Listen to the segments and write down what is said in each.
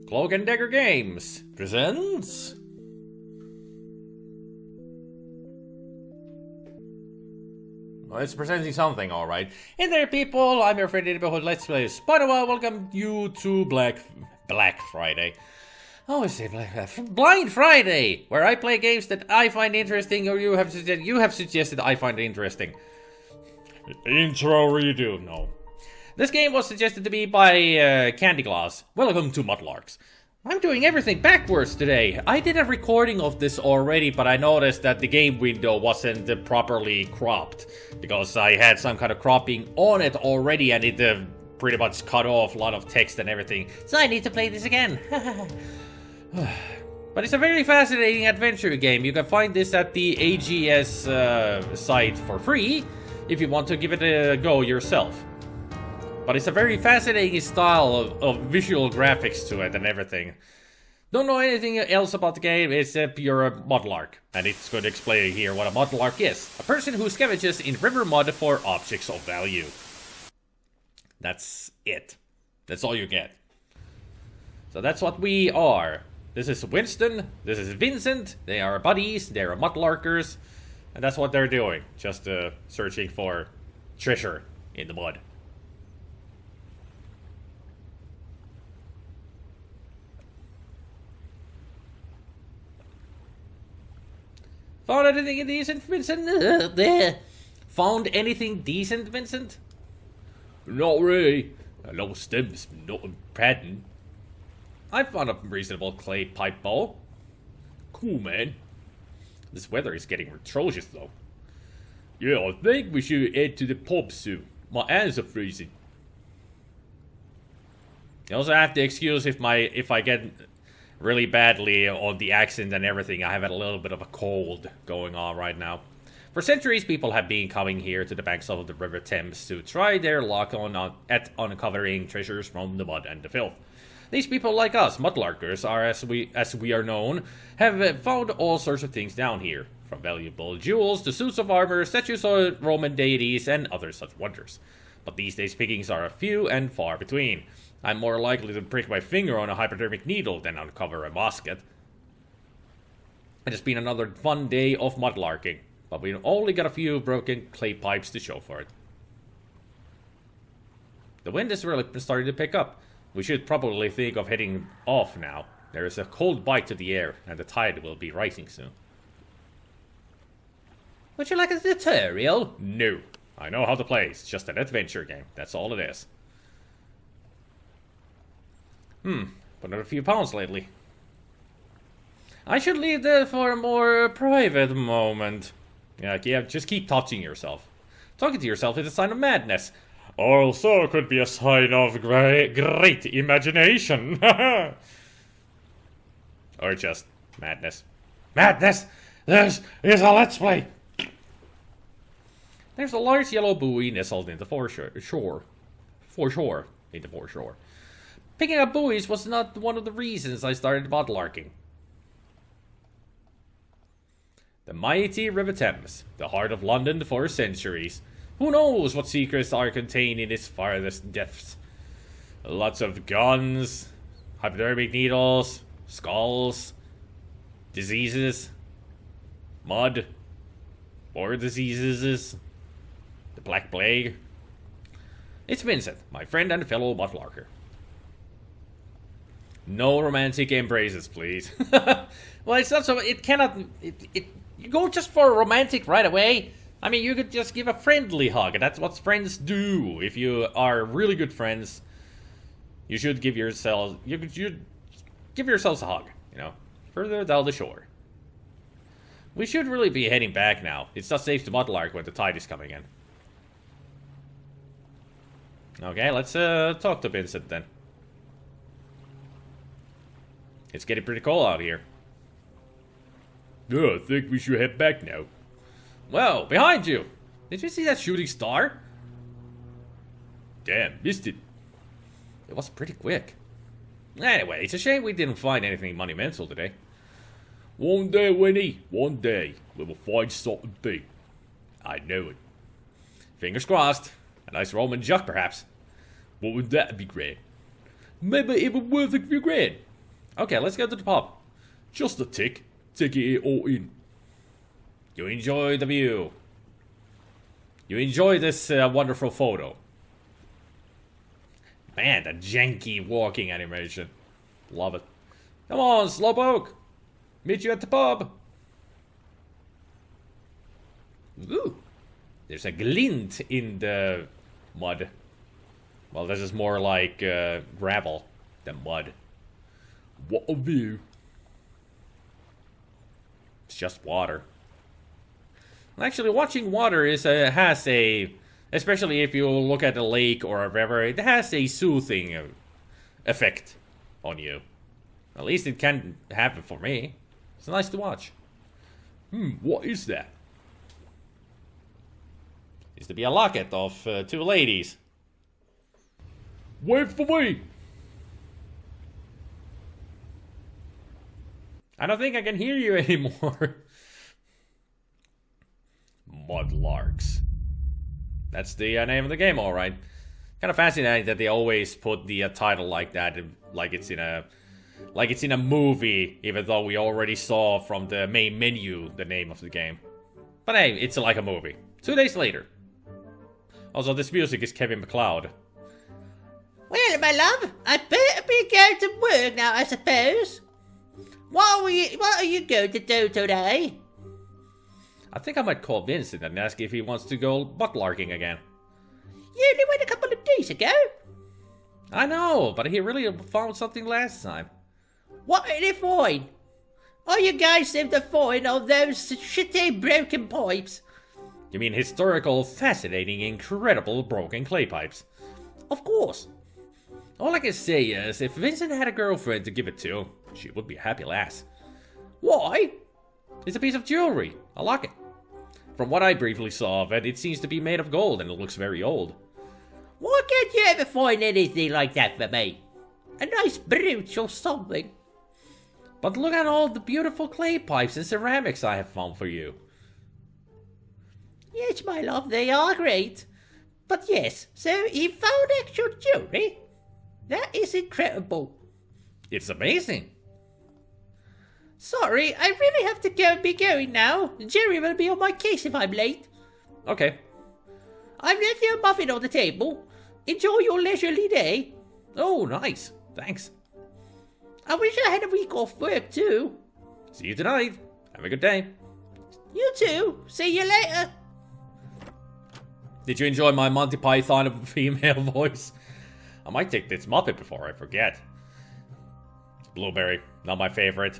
Cloak and Dagger Games presents... Well, it's presenting something, alright. Hey there, people, I'm your friend neighborhood Let's Play SpiderMwa. Welcome you to Black Friday. I always say Blind Friday, where I play games that I find interesting or you have suggested I find interesting. Intro redo, no. This game was suggested to me by Kandi. Welcome to Mudlarks. I'm doing everything backwards today. I did a recording of this already, but I noticed that the game window wasn't properly cropped. Because I had some kind of cropping on it already and it pretty much cut off a lot of text and everything. So I need to play this again. But it's a very fascinating adventure game. You can find this at the AGS site for free if you want to give it a go yourself. But it's a very fascinating style of visual graphics to it and everything. Don't know anything else about the game except you're a mudlark. And it's going to explain here what a mudlark is. A person who scavenges in river mud for objects of value. That's it. That's all you get. So that's what we are. This is Winston. This is Vincent. They are buddies. They're mudlarkers. And that's what they're doing. Just searching for treasure in the mud. Found anything decent, Vincent? Found anything decent, Vincent? Not really. No stems, no pattern. I found a reasonable clay pipe bowl. Cool, man. This weather is getting atrocious, though. Yeah, I think we should head to the pub soon. My hands are freezing. You also have to excuse if I get really badly on the accent and everything. I have a little bit of a cold going on right now. For centuries, people have been coming here to the banks of the River Thames to try their luck at uncovering treasures from the mud and the filth. These people like us, mudlarkers, are as we are known, have found all sorts of things down here, from valuable jewels to suits of armor, statues of Roman deities, and other such wonders. But these days pickings are few and far between. I'm more likely to prick my finger on a hypodermic needle than uncover a basket. It has been another fun day of mudlarking, but we've only got a few broken clay pipes to show for it. The wind is really starting to pick up. We should probably think of heading off now. There is a cold bite to the air, and the tide will be rising soon. Would you like a tutorial? No. I know how to play. It's just an adventure game. That's all it is. Put on a few pounds lately. I should leave that for a more private moment. Yeah, just keep touching yourself. Talking to yourself is a sign of madness. Also could be a sign of great imagination. Or just madness. Madness! This is a Let's Play! There's a large yellow buoy nestled in the foreshore. Picking up buoys was not one of the reasons I started mudlarking. The mighty River Thames, the heart of London for centuries. Who knows what secrets are contained in its farthest depths? Lots of guns, hypodermic needles, skulls, diseases, mud, more diseases, the Black Plague. It's Vincent, my friend and fellow mudlarker. No romantic embraces, please. Well, it's not so. It cannot. You go just for a romantic right away. I mean, you could just give a friendly hug. That's what friends do. If you are really good friends, you should give yourselves. You should give yourselves a hug. You know, further down the shore. We should really be heading back now. It's not safe to mudlark when the tide is coming in. Okay, let's talk to Vincent then. It's getting pretty cold out here. Yeah, I think we should head back now. Whoa, behind you! Did you see that shooting star? Damn, missed it. It was pretty quick. Anyway, it's a shame we didn't find anything monumental today. One day, Winnie, one day, we will find something big. I know it. Fingers crossed. A nice Roman jug, perhaps. What would that be great? Maybe even worth a few grand. Okay, let's go to the pub. Just a tick. Taking it all in. You enjoy the view. You enjoy this wonderful photo. Man, the janky walking animation. Love it. Come on, Slowpoke. Meet you at the pub. Ooh. There's a glint in the mud. Well, this is more like gravel than mud. What a view. It's just water. Actually, watching water is has a, especially if you look at a lake or a river, it has a soothing effect on you. At least it can happen for me. It's nice to watch. What is that? Used to be a locket of 2 ladies. Wait for me! I don't think I can hear you anymore. Mudlarks. That's the name of the game, alright. Kind of fascinating that they always put the title like that, like it's in a movie, even though we already saw from the main menu the name of the game. But hey, it's like a movie. 2 days later. Also, this music is Kevin MacLeod. Well, my love, I'd better be going to work now, I suppose. What are you going to do today? I think I might call Vincent and ask if he wants to go mudlarking again. You only went a couple of days ago. I know, but he really found something last time. What did he find? All you guys seem to find are those shitty broken pipes. You mean historical, fascinating, incredible broken clay pipes? Of course. All I can say is, if Vincent had a girlfriend to give it to, she would be a happy lass. Why? It's a piece of jewelry, a locket. From what I briefly saw of it, it seems to be made of gold and it looks very old. Why can't you ever find anything like that for me? A nice brooch or something. But look at all the beautiful clay pipes and ceramics I have found for you. Yes, my love, they are great. But yes, so you found actual jewelry? That is incredible. It's amazing. Sorry, I really have to be going now. Jerry will be on my case if I'm late. Okay. I've left you a muffin on the table. Enjoy your leisurely day. Oh, nice. Thanks. I wish I had a week off work too. See you tonight. Have a good day. You too. See you later. Did you enjoy my Monty Python female voice? I might take this Muppet before I forget. Blueberry, not my favorite.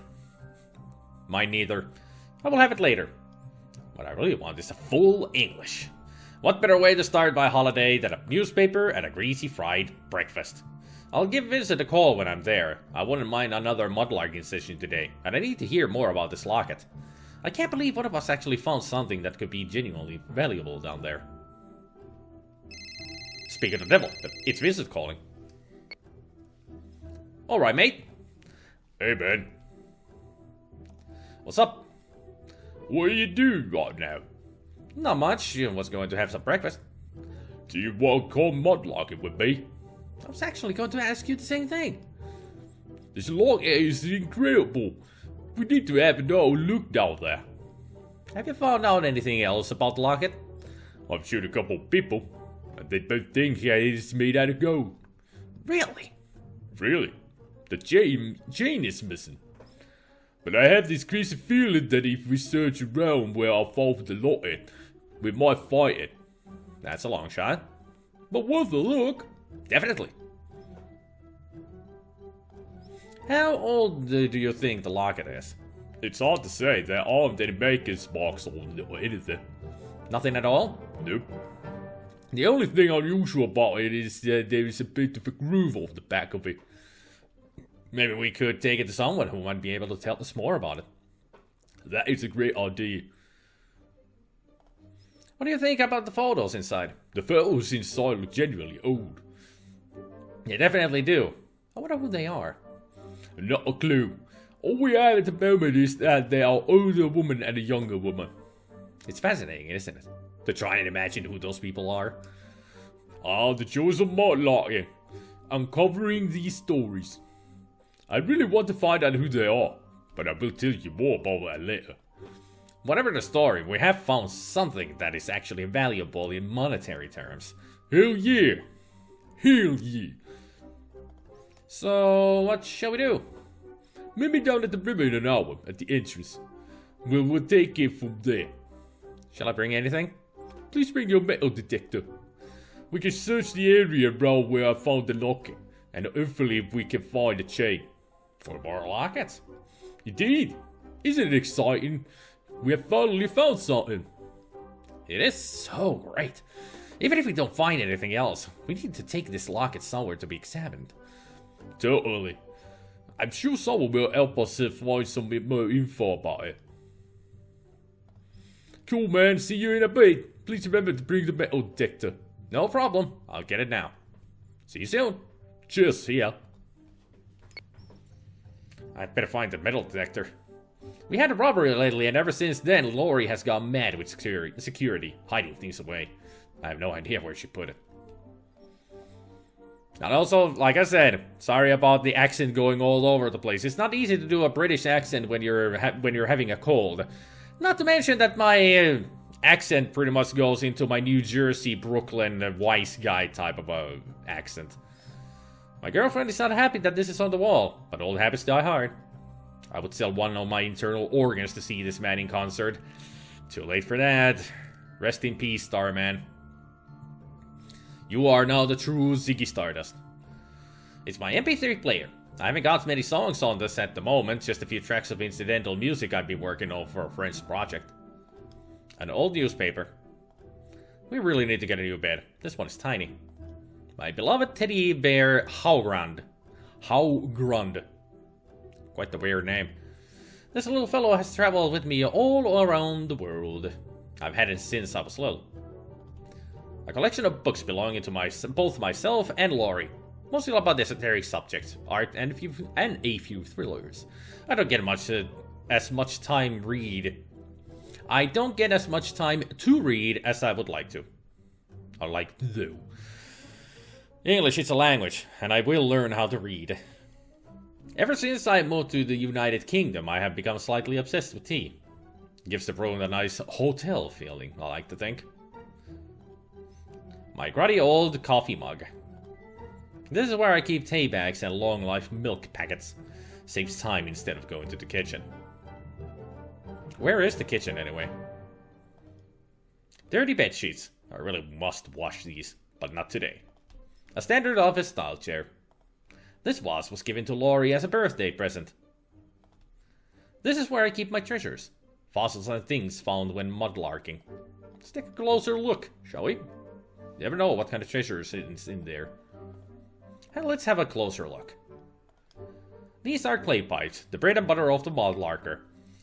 Mine neither. I will have it later. What I really want is a full English. What better way to start my holiday than a newspaper and a greasy fried breakfast? I'll give Vincent a call when I'm there. I wouldn't mind another mudlarking session today, and I need to hear more about this locket. I can't believe one of us actually found something that could be genuinely valuable down there. Speak of the devil, it's Vincent calling. Alright, mate. Hey, man. What's up? What are you doing right now? Not much. I was going to have some breakfast. Do you want to come mudlarking with me? I was actually going to ask you the same thing. This locket is incredible. We need to have another look down there. Have you found out anything else about the locket? I've seen a couple of people, and they both think it's made out of gold. Really? Really? The chain is missing. But I have this crazy feeling that if we search around where I found the locket, we might find it. That's a long shot. But worth a look. Definitely. How old do you think the locket is? It's hard to say. There aren't any maker's marks on it or anything. Nothing at all? Nope. The only thing unusual about it is that there is a bit of a groove off the back of it. Maybe we could take it to someone who might be able to tell us more about it. That is a great idea. What do you think about the photos inside? The photos inside look genuinely old. They definitely do. I wonder who they are. Not a clue. All we have at the moment is that they are older woman and a younger woman. It's fascinating, isn't it? To try and imagine who those people are. Ah, the joys of mudlarking. Uncovering these stories. I really want to find out who they are, but I will tell you more about that later. Whatever the story, we have found something that is actually valuable in monetary terms. Hell yeah! Hell yeah! So, what shall we do? Meet me down at the river in an hour, at the entrance. We'll take it from there. Shall I bring anything? Please bring your metal detector. We can search the area around where I found the locket, and hopefully we can find a chain. For more lockets? Indeed! Isn't it exciting? We have finally found something. It is so great. Even if we don't find anything else, we need to take this locket somewhere to be examined. Totally. I'm sure someone will help us find some more info about it. Cool, man. See you in a bit. Please remember to bring the metal detector. No problem. I'll get it now. See you soon. Cheers, see ya. I'd better find the metal detector. We had a robbery lately, and ever since then, Lori has gone mad with security, hiding things away. I have no idea where she put it. And also, like I said, sorry about the accent going all over the place. It's not easy to do a British accent when you're having a cold. Not to mention that my accent pretty much goes into my New Jersey, Brooklyn, wise guy type of accent. My girlfriend is not happy that this is on the wall, but old habits die hard. I would sell one of my internal organs to see this man in concert. Too late for that. Rest in peace, Starman. You are now the true Ziggy Stardust. It's my MP3 player. I haven't got many songs on this at the moment, just a few tracks of incidental music I've been working on for a friend's project. An old newspaper. We really need to get a new bed. This one is tiny. My beloved teddy bear Howgrund. Howgrund. Quite the weird name. This little fellow has traveled with me all around the world. I've had it since I was little. A collection of books belonging to both myself and Lori. Mostly about esoteric subjects, art, and a few thrillers. I don't get as much time to read as I would like to. I like to do. English is a language, and I will learn how to read. Ever since I moved to the United Kingdom, I have become slightly obsessed with tea. Gives the room a nice hotel feeling, I like to think. My grotty old coffee mug. This is where I keep tea bags and long life milk packets. Saves time instead of going to the kitchen. Where is the kitchen anyway? Dirty bed sheets. I really must wash these, but not today. A standard office style chair. This vase was given to Lori as a birthday present. This is where I keep my treasures. Fossils and things found when mudlarking. Let's take a closer look, shall we? You never know what kind of treasures is in there. And let's have a closer look. These are clay pipes, the bread and butter of the mudlarker.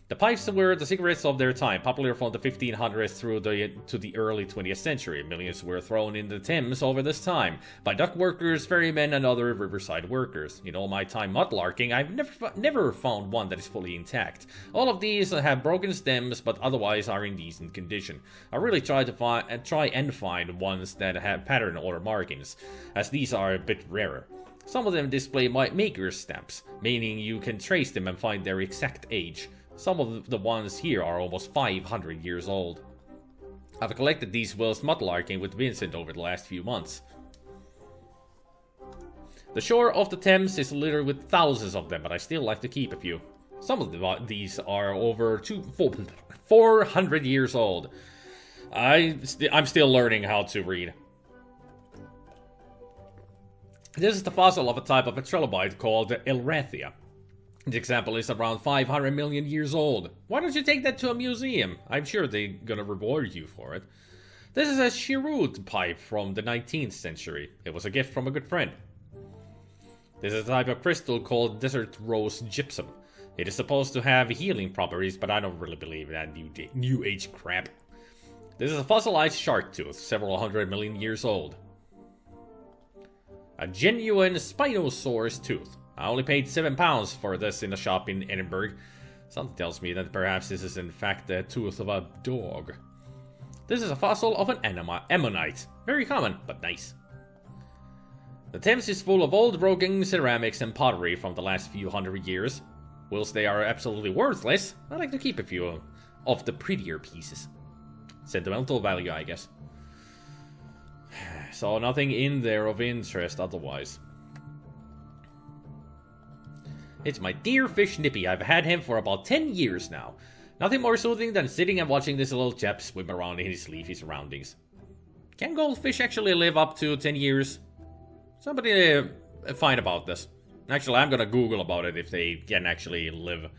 The pipes were the cigarettes of their time, popular from the 1500s through to the early 20th century. Millions were thrown in the Thames over this time, by dock workers, ferrymen, and other riverside workers. In all my time mudlarking, I've never found one that is fully intact. All of these have broken stems, but otherwise are in decent condition. I really try and find ones that have pattern or markings, as these are a bit rarer. Some of them display maker's stamps, meaning you can trace them and find their exact age. Some of the ones here are almost 500 years old. I've collected these whilst mudlarking with Vincent over the last few months. The shore of the Thames is littered with thousands of them, but I still like to keep a few. Some of these are over 400 years old. I'm still learning how to read. This is the fossil of a type of a trilobite called Elrathia. The example is around 500 million years old. Why don't you take that to a museum? I'm sure they're gonna reward you for it. This is a cheroot pipe from the 19th century. It was a gift from a good friend. This is a type of crystal called desert rose gypsum. It is supposed to have healing properties, but I don't really believe in that new age crap. This is a fossilized shark tooth, several hundred million years old. A genuine Spinosaurus tooth. I only paid £7 for this in a shop in Edinburgh. Something tells me that perhaps this is in fact the tooth of a dog. This is a fossil of an ammonite. Very common, but nice. The Thames is full of old broken ceramics and pottery from the last few hundred years. Whilst they are absolutely worthless, I like to keep a few of the prettier pieces. Sentimental value, I guess. So nothing in there of interest otherwise. It's my dear fish Nippy. I've had him for about 10 years now. Nothing more soothing than sitting and watching this little chap swim around in his leafy surroundings. Can goldfish actually live up to 10 years? Somebody find about this. Actually, I'm gonna Google about it if they can actually live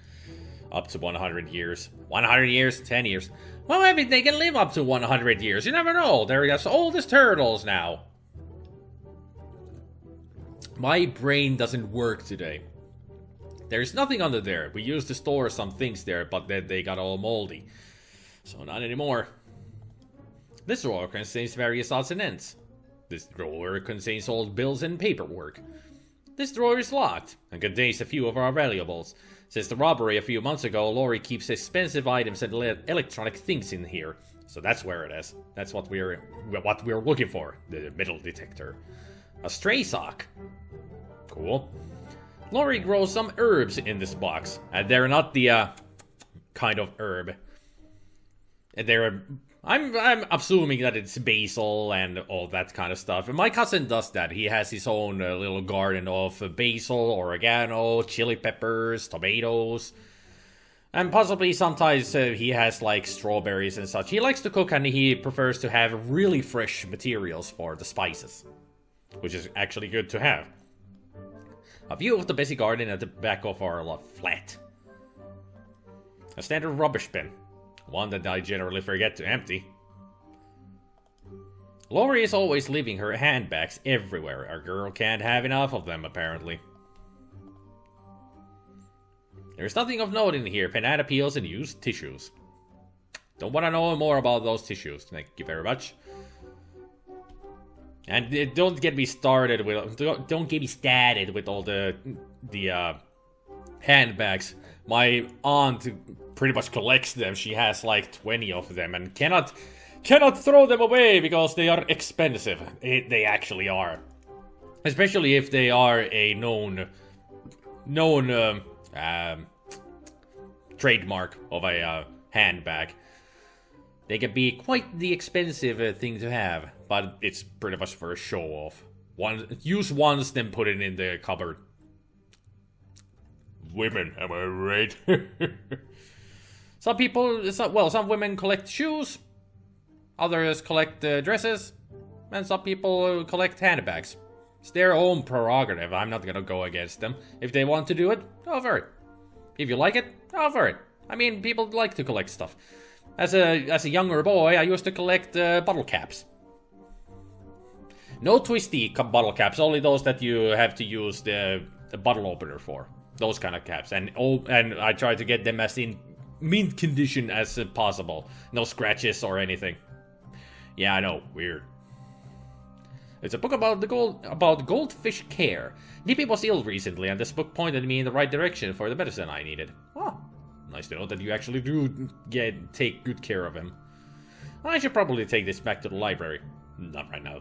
up to 100 years. 100 years? 10 years. Well, maybe they can live up to 100 years. You never know. They're as old as turtles now. My brain doesn't work today. There's nothing under there. We used to store some things there, but then they got all moldy. So not anymore. This drawer contains various odds and ends. This drawer contains old bills and paperwork. This drawer is locked and contains a few of our valuables. Since the robbery a few months ago, Lori keeps expensive items and electronic things in here. So that's where it is. That's what we're looking for. The metal detector. A stray sock. Cool. Lori grows some herbs in this box, and they're not the kind of herb. They're I'm assuming that it's basil and all that kind of stuff. And my cousin does that. He has his own little garden of basil, oregano, chili peppers, tomatoes, and possibly sometimes he has like strawberries and such. He likes to cook and he prefers to have really fresh materials for the spices, which is actually good to have. A view of the busy garden at the back of our flat. A standard rubbish bin. One that I generally forget to empty. Lori is always leaving her handbags everywhere. Our girl can't have enough of them, apparently. There's nothing of note in here. Banana peels and used tissues. Don't want to know more about those tissues. Thank you very much. And don't get me started with... Don't get me started with all the handbags. My aunt pretty much collects them. She has like 20 of them and cannot throw them away because they are expensive. They actually are. Especially if they are a known trademark of a handbag. They can be quite the expensive thing to have, but it's pretty much for a show off. Use once, then put it in the cupboard. Women, am I right? Some women collect shoes, others collect dresses, and some people collect handbags. It's their own prerogative. I'm not gonna go against them. If they want to do it, go for it. If you like it, go for it. I mean, people like to collect stuff. As a younger boy, I used to collect bottle caps. No twisty bottle caps, only those that you have to use the bottle opener for. Those kind of caps, and I try to get them as in mint condition as possible. No scratches or anything. Yeah, I know, weird. It's a book about goldfish care. Nippy was ill recently, and this book pointed me in the right direction for the medicine I needed. Oh, nice to know that you actually do take good care of him. I should probably take this back to the library. Not right now.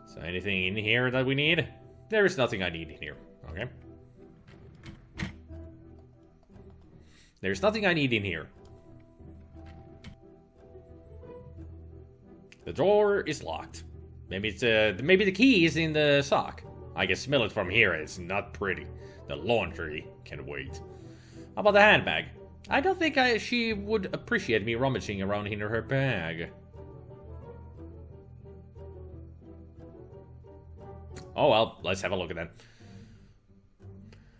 So anything in here that we need? There is nothing I need in here. Okay. There's nothing I need in here. The drawer is locked. Maybe the key is in the sock. I can smell it from here. It's not pretty. The laundry can wait. How about the handbag? I don't think she would appreciate me rummaging around in her bag. Oh well, let's have a look at that.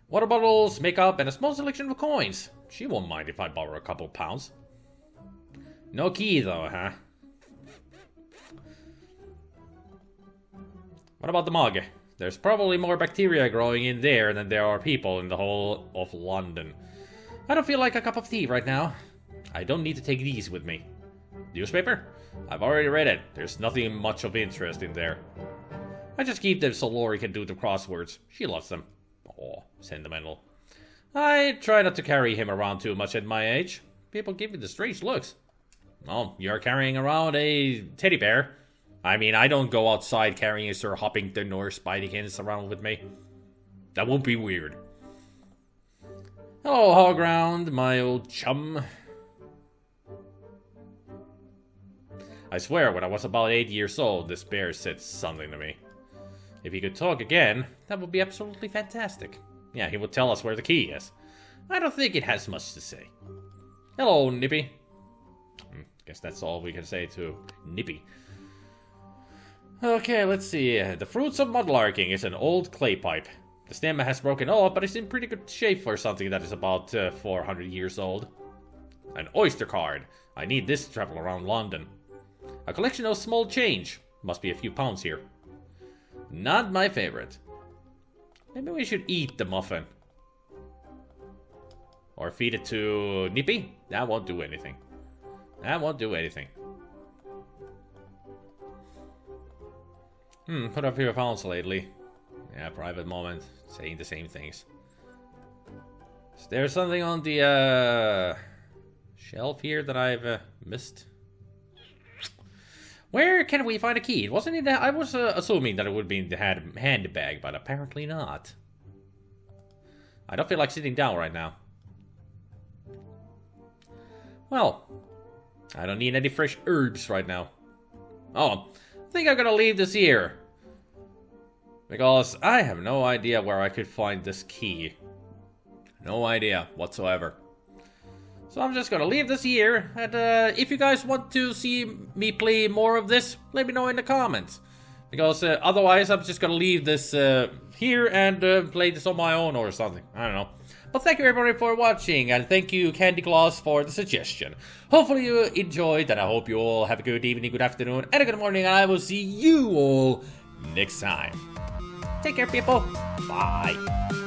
Water bottles, makeup, and a small selection of coins. She won't mind if I borrow a couple pounds. No key though, huh? What about the mug? There's probably more bacteria growing in there than there are people in the whole of London. I don't feel like a cup of tea right now. I don't need to take these with me. Newspaper? I've already read it. There's nothing much of interest in there. I just keep them so Lori can do the crosswords. She loves them. Oh, sentimental. I try not to carry him around too much at my age. People give me the strange looks. Oh, you're carrying around a teddy bear. I mean, I don't go outside carrying a Sir Hoppington or Spidykins around with me. That won't be weird. Hello, Hogground, my old chum. I swear, when I was about 8 years old, this bear said something to me. If he could talk again, that would be absolutely fantastic. Yeah, he would tell us where the key is. I don't think it has much to say. Hello, Nippy. Guess that's all we can say to Nippy. Okay, let's see. The fruits of mudlarking is an old clay pipe. The stem has broken off, but it's in pretty good shape for something that is about 400 years old. An oyster card. I need this to travel around London. A collection of small change. Must be a few pounds here. Not my favorite. Maybe we should eat the muffin. Or feed it to Nippy? That won't do anything. That won't do anything. Put up few pounds lately. Yeah, private moment. Saying the same things. Is there something on the shelf here that I've missed? Where can we find a key? It wasn't in the... I was assuming that it would be in the handbag, but apparently not. I don't feel like sitting down right now. Well, I don't need any fresh herbs right now. Oh, I think I'm gonna leave this here. Because I have no idea where I could find this key. No idea whatsoever. So I'm just gonna leave this here, and if you guys want to see me play more of this, let me know in the comments. Because otherwise I'm just gonna leave this here and play this on my own or something. I don't know. But thank you everybody for watching, and thank you Candy Claus for the suggestion. Hopefully you enjoyed, and I hope you all have a good evening, good afternoon, and a good morning, and I will see you all next time. Take care, people. Bye.